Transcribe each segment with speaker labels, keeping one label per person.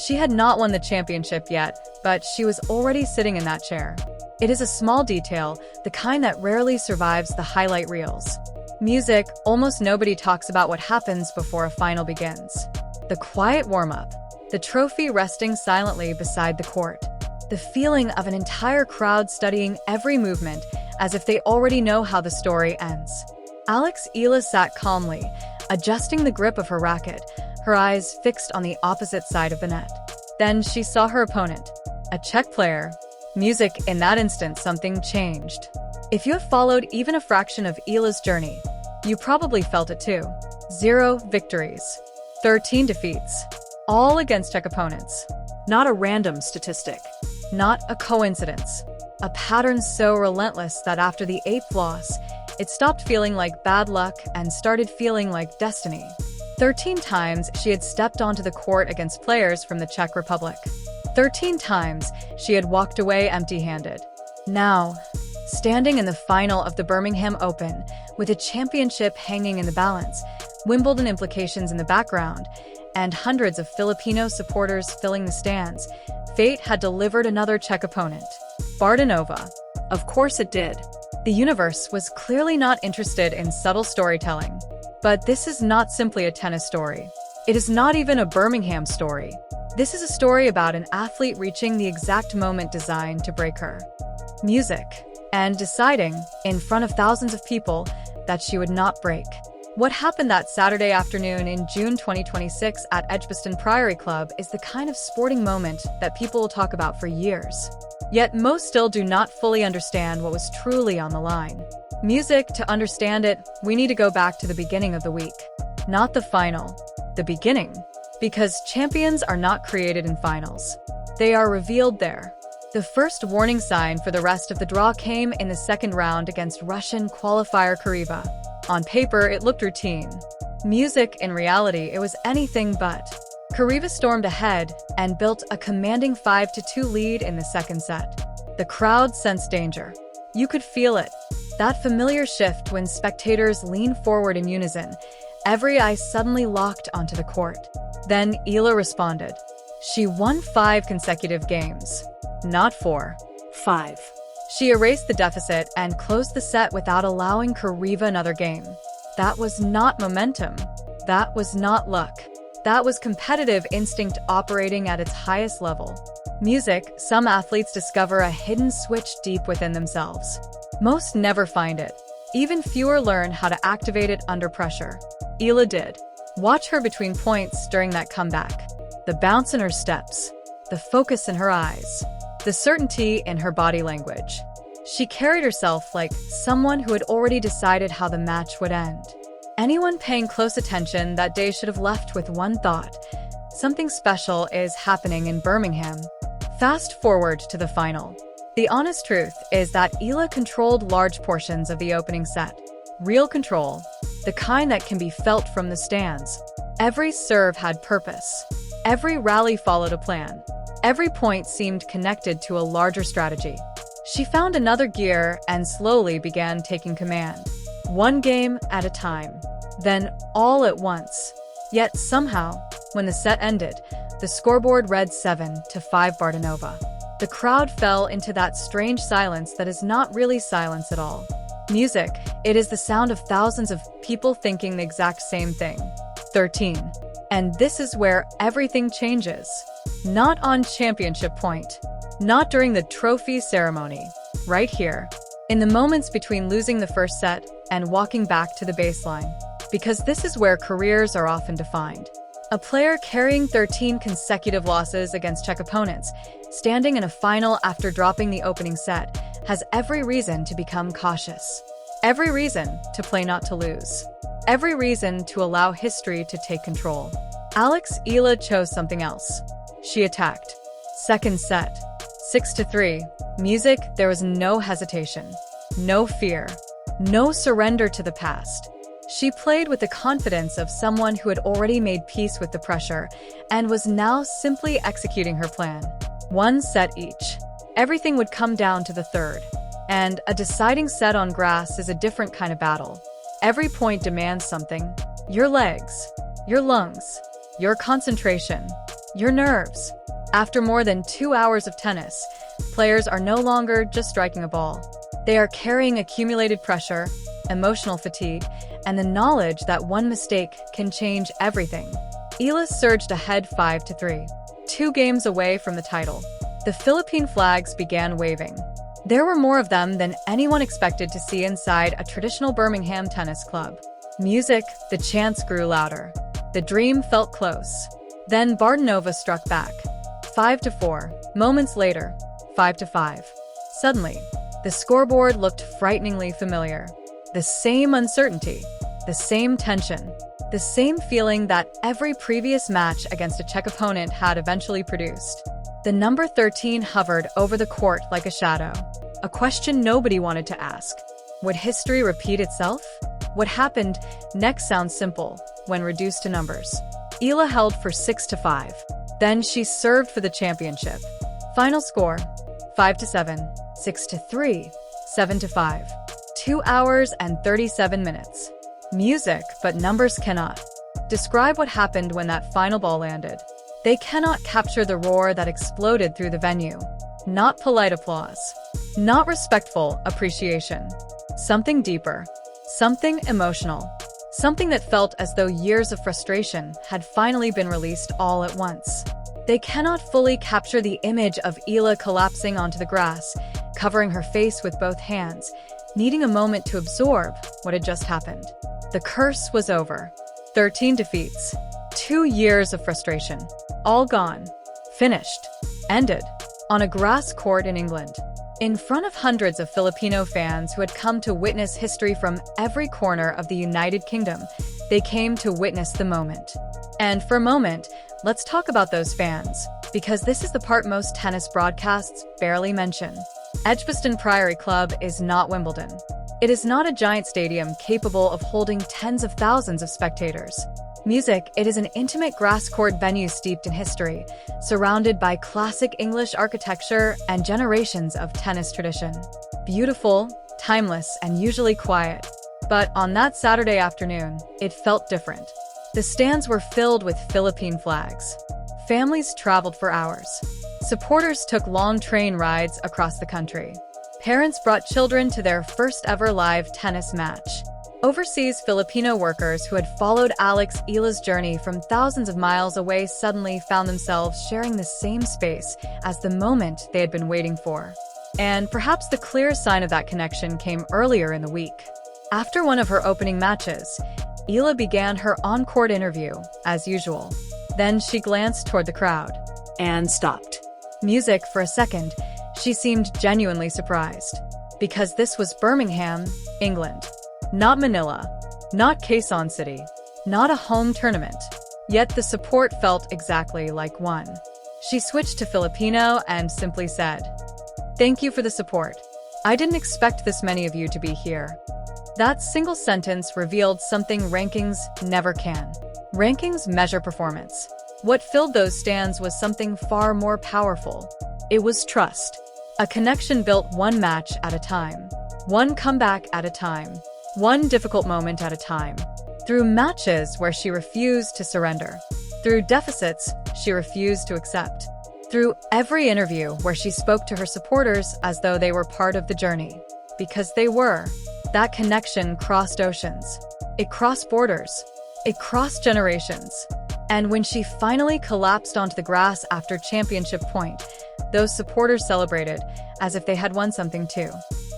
Speaker 1: She had not won the championship yet, but she was already sitting in that chair. It is a small detail, the kind that rarely survives the highlight reels. Music, almost nobody talks about what happens before a final begins. The quiet warm-up, the trophy resting silently beside the court, the feeling of an entire crowd studying every movement as if they already know how the story ends. Alex Eala sat calmly, adjusting the grip of her racket, her eyes fixed on the opposite side of the net. Then she saw her opponent, a Czech player. Music, in that instant, something changed. If you have followed even a fraction of Eala's journey, you probably felt it too. 0 victories, 13 defeats, all against Czech opponents. Not a random statistic. Not a coincidence. A pattern so relentless that after the 8th loss, it stopped feeling like bad luck and started feeling like destiny. 13 times she had stepped onto the court against players from the Czech Republic. 13 times she had walked away empty-handed. Now, standing in the final of the Birmingham Open, with a championship hanging in the balance, Wimbledon implications in the background, and hundreds of Filipino supporters filling the stands, fate had delivered another Czech opponent. Bardonova. Of course it did. The universe was clearly not interested in subtle storytelling. But this is not simply a tennis story. It is not even a Birmingham story. This is a story about an athlete reaching the exact moment designed to break her. Music. And deciding, in front of thousands of people, that she would not break. What happened that Saturday afternoon in June 2026 at Edgbaston Priory Club is the kind of sporting moment that people will talk about for years. Yet most still do not fully understand what was truly on the line. Music, to understand it, we need to go back to the beginning of the week. Not the final. The beginning. Because champions are not created in finals. They are revealed there. The first warning sign for the rest of the draw came in the second round against Russian qualifier Karyva. On paper, it looked routine. Music, in reality, it was anything but. Karyva stormed ahead and built a commanding 5-2 lead in the second set. The crowd sensed danger. You could feel it. That familiar shift when spectators lean forward in unison, every eye suddenly locked onto the court. Then Eala responded. She won 5 consecutive games. Not 4. 5. She erased the deficit and closed the set without allowing Karyva another game. That was not momentum. That was not luck. That was competitive instinct operating at its highest level. Music, some athletes discover a hidden switch deep within themselves. Most never find it. Even fewer learn how to activate it under pressure. Eala did. Watch her between points during that comeback. The bounce in her steps. The focus in her eyes. The certainty in her body language. She carried herself like someone who had already decided how the match would end. Anyone paying close attention that day should have left with one thought. Something special is happening in Birmingham. Fast forward to the final. The honest truth is that Eala controlled large portions of the opening set. Real control. The kind that can be felt from the stands. Every serve had purpose. Every rally followed a plan. Every point seemed connected to a larger strategy. She found another gear and slowly began taking command. One game at a time. Then all at once. Yet somehow, when the set ended, the scoreboard read 7-5 Bardonova. The crowd fell into that strange silence that is not really silence at all. Music, it is the sound of thousands of people thinking the exact same thing. 13. And this is where everything changes. Not on championship point. Not during the trophy ceremony. Right here. In the moments between losing the first set and walking back to the baseline. Because this is where careers are often defined. A player carrying 13 consecutive losses against Czech opponents, standing in a final after dropping the opening set, has every reason to become cautious. Every reason to play not to lose. Every reason to allow history to take control. Alex Eala chose something else. She attacked. Second set. 6-3. Music, there was no hesitation. No fear. No surrender to the past. She played with the confidence of someone who had already made peace with the pressure and was now simply executing her plan. One set each. Everything would come down to the third. And a deciding set on grass is a different kind of battle. Every point demands something. Your legs. Your lungs. Your concentration. your nerves. After more than 2 hours of tennis, players are no longer just striking a ball. They are carrying accumulated pressure, emotional fatigue, and the knowledge that one mistake can change everything. Eala surged ahead 5-3, 2 games away from the title. The Philippine flags began waving. There were more of them than anyone expected to see inside a traditional Birmingham tennis club. Music, the chants grew louder. The dream felt close. Then Bardenova struck back. 5-4. Moments later, 5-5. Suddenly, the scoreboard looked frighteningly familiar. The same uncertainty, the same tension, the same feeling that every previous match against a Czech opponent had eventually produced. The number 13 hovered over the court like a shadow. A question nobody wanted to ask. Would history repeat itself? What happened next sounds simple when reduced to numbers. Eala held for 6-5. Then she served for the championship. Final score, 5-7, 6-3, 7-5. 2 hours and 37 minutes. Music, but numbers cannot. Describe what happened when that final ball landed. They cannot capture the roar that exploded through the venue. Not polite applause. Not respectful appreciation. Something deeper. Something emotional. Something that felt as though years of frustration had finally been released all at once. They cannot fully capture the image of Eala collapsing onto the grass, covering her face with both hands, needing a moment to absorb what had just happened. The curse was over. 13 defeats. 2 years of frustration. All gone. Finished. Ended. On a grass court in England. In front of hundreds of Filipino fans who had come to witness history from every corner of the United Kingdom, they came to witness the moment. And for a moment, let's talk about those fans, because this is the part most tennis broadcasts barely mention. Edgbaston Priory Club is not Wimbledon. It is not a giant stadium capable of holding tens of thousands of spectators. Music, it is an intimate grass court venue steeped in history, surrounded by classic English architecture and generations of tennis tradition. Beautiful, timeless, and usually quiet. But on that Saturday afternoon, it felt different. The stands were filled with Philippine flags. Families traveled for hours. Supporters took long train rides across the country. Parents brought children to their first ever live tennis match. Overseas Filipino workers who had followed Alex Eala's journey from thousands of miles away suddenly found themselves sharing the same space as the moment they had been waiting for. And perhaps the clearest sign of that connection came earlier in the week. After one of her opening matches, Eala began her on-court interview, as usual. Then she glanced toward the crowd.
Speaker 2: And stopped.
Speaker 1: Music for a second, she seemed genuinely surprised. Because this was Birmingham, England. Not Manila, not Quezon City, not a home tournament. Yet the support felt exactly like one. She switched to Filipino and simply said, "Thank you for the support. I didn't expect this many of you to be here." That single sentence revealed something rankings never can. Rankings measure performance. What filled those stands was something far more powerful. It was trust. A connection built one match at a time. One comeback at a time. One difficult moment at a time. Through matches where she refused to surrender. Through deficits she refused to accept. Through every interview where she spoke to her supporters as though they were part of the journey. Because they were. That connection crossed oceans. It crossed borders. It crossed generations. And when she finally collapsed onto the grass after championship point, those supporters celebrated as if they had won something too.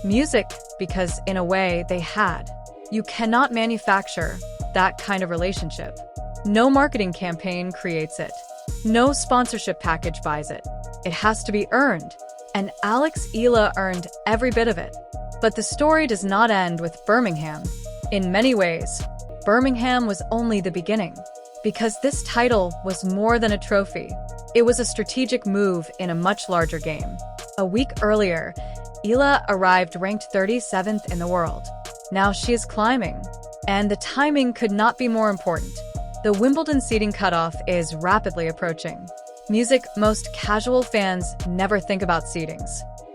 Speaker 1: Music, because in a way they had. You cannot manufacture that kind of relationship. No marketing campaign creates it. No sponsorship package buys it. It has to be earned. And Alex Eala earned every bit of it. But the story does not end with Birmingham. In many ways, Birmingham was only the beginning. Because this title was more than a trophy. It was a strategic move in a much larger game. A week earlier, Eala arrived ranked 37th in the world. Now she is climbing. And the timing could not be more important. The Wimbledon seeding cutoff is rapidly approaching. Music, most casual fans never think about seedings.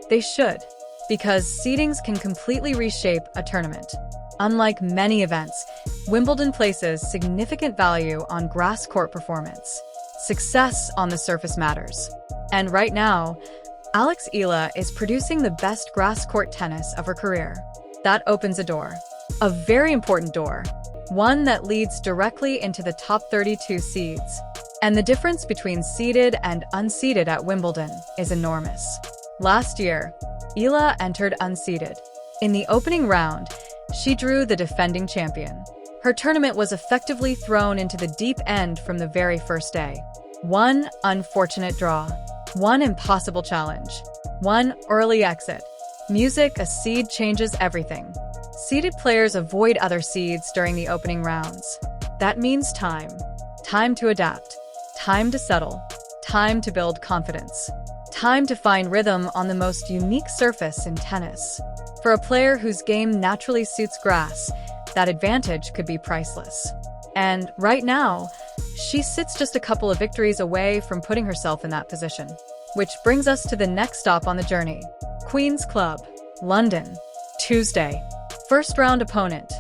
Speaker 1: They should. Because seedings can completely reshape a tournament. Unlike many events, Wimbledon places significant value on grass court performance. Success on the surface matters. And right now, Alex Eala is producing the best grass court tennis of her career. That opens a door. A very important door. One that leads directly into the top 32 seeds. And the difference between seeded and unseeded at Wimbledon is enormous. Last year, Eala entered unseeded. In the opening round, she drew the defending champion. Her tournament was effectively thrown into the deep end from the very first day. One unfortunate draw. One impossible challenge. One early exit. Music, a seed changes everything. Seeded players avoid other seeds during the opening rounds. That means time. Time to adapt. Time to settle. Time to build confidence. Time to find rhythm on the most unique surface in tennis. For a player whose game naturally suits grass, that advantage could be priceless. And right now, she sits just a couple of victories away from putting herself in that position. Which brings us to the next stop on the journey. Queen's Club, London, Tuesday. First round opponent,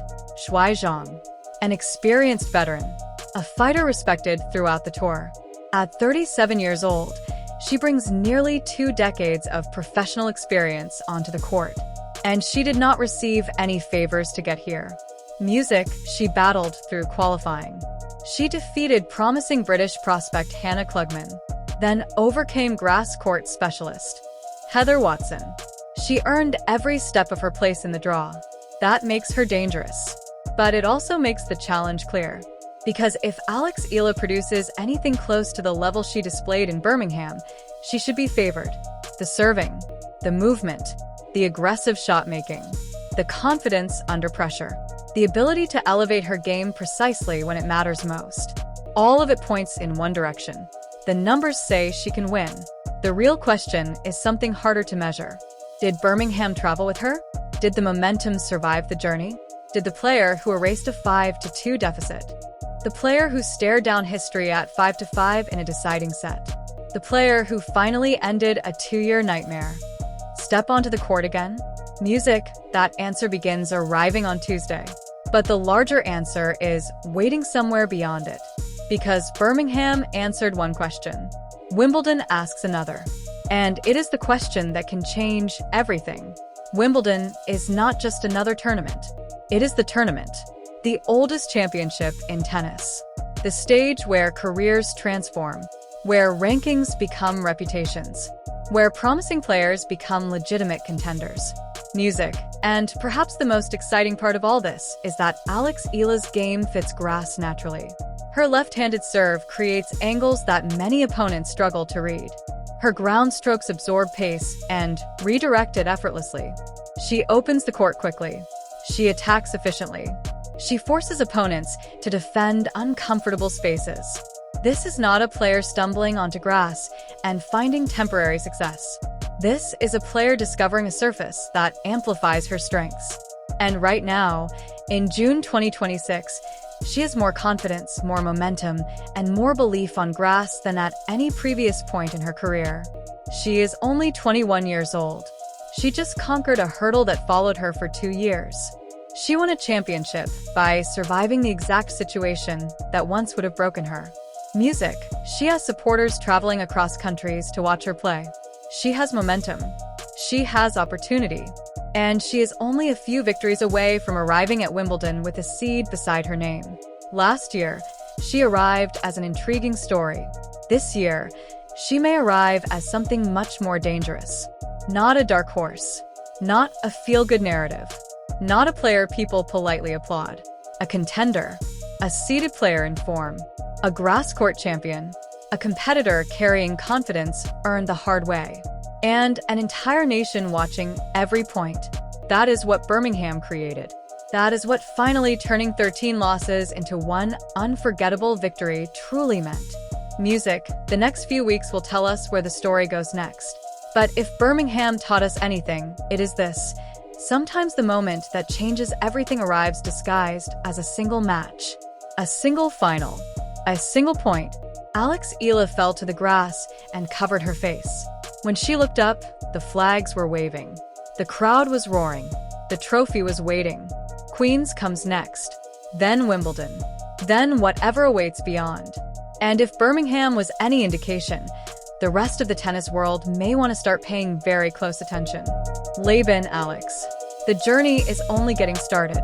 Speaker 1: Shuai Zhang, an experienced veteran, a fighter respected throughout the tour. At 37 years old, she brings nearly 2 decades of professional experience onto the court. And she did not receive any favors to get here. Music, she battled through qualifying. She defeated promising British prospect Hannah Klugman, then overcame grass court specialist Heather Watson. She earned every step of her place in the draw. That makes her dangerous. But it also makes the challenge clear. Because if Alex Eala produces anything close to the level she displayed in Birmingham, she should be favored. The serving, the movement, the aggressive shot-making, the confidence under pressure, the ability to elevate her game precisely when it matters most. All of it points in one direction. The numbers say she can win. The real question is something harder to measure. Did Birmingham travel with her? Did the momentum survive the journey? Did the player who erased a 5-2 deficit? The player who stared down history at 5-5 in a deciding set? The player who finally ended a 2-year nightmare step onto the court again? Music, that answer begins arriving on Tuesday. But the larger answer is waiting somewhere beyond it. Because Birmingham answered one question, Wimbledon asks another. And it is the question that can change everything. Wimbledon is not just another tournament. It is the tournament, the oldest championship in tennis. The stage where careers transform, where rankings become reputations, where promising players become legitimate contenders. Music, and perhaps the most exciting part of all this, is that Alex Eala's game fits grass naturally. Her left-handed serve creates angles that many opponents struggle to read. Her ground strokes absorb pace and redirect it effortlessly. She opens the court quickly. She attacks efficiently. She forces opponents to defend uncomfortable spaces. This is not a player stumbling onto grass and finding temporary success. This is a player discovering a surface that amplifies her strengths. And right now, in June 2026, she has more confidence, more momentum, and more belief on grass than at any previous point in her career. She is only 21 years old. She just conquered a hurdle that followed her for 2 years. She won a championship by surviving the exact situation that once would have broken her. Music, she has supporters traveling across countries to watch her play. She has momentum. She has opportunity. And she is only a few victories away from arriving at Wimbledon with a seed beside her name. Last year, she arrived as an intriguing story. This year, she may arrive as something much more dangerous. Not a dark horse. Not a feel-good narrative. Not a player people politely applaud. A contender. A seeded player in form. A grass court champion. A competitor carrying confidence earned the hard way. And an entire nation watching every point. That is what Birmingham created. That is what finally turning 13 losses into one unforgettable victory truly meant. Music, the next few weeks will tell us where the story goes next. But if Birmingham taught us anything, it is this. Sometimes the moment that changes everything arrives disguised as a single match. A single final. A single point. Alex Eala fell to the grass and covered her face. When she looked up, the flags were waving. The crowd was roaring. The trophy was waiting. Queen's comes next. Then Wimbledon. Then whatever awaits beyond. And if Birmingham was any indication, the rest of the tennis world may want to start paying very close attention. Laban Alex. The journey is only getting started.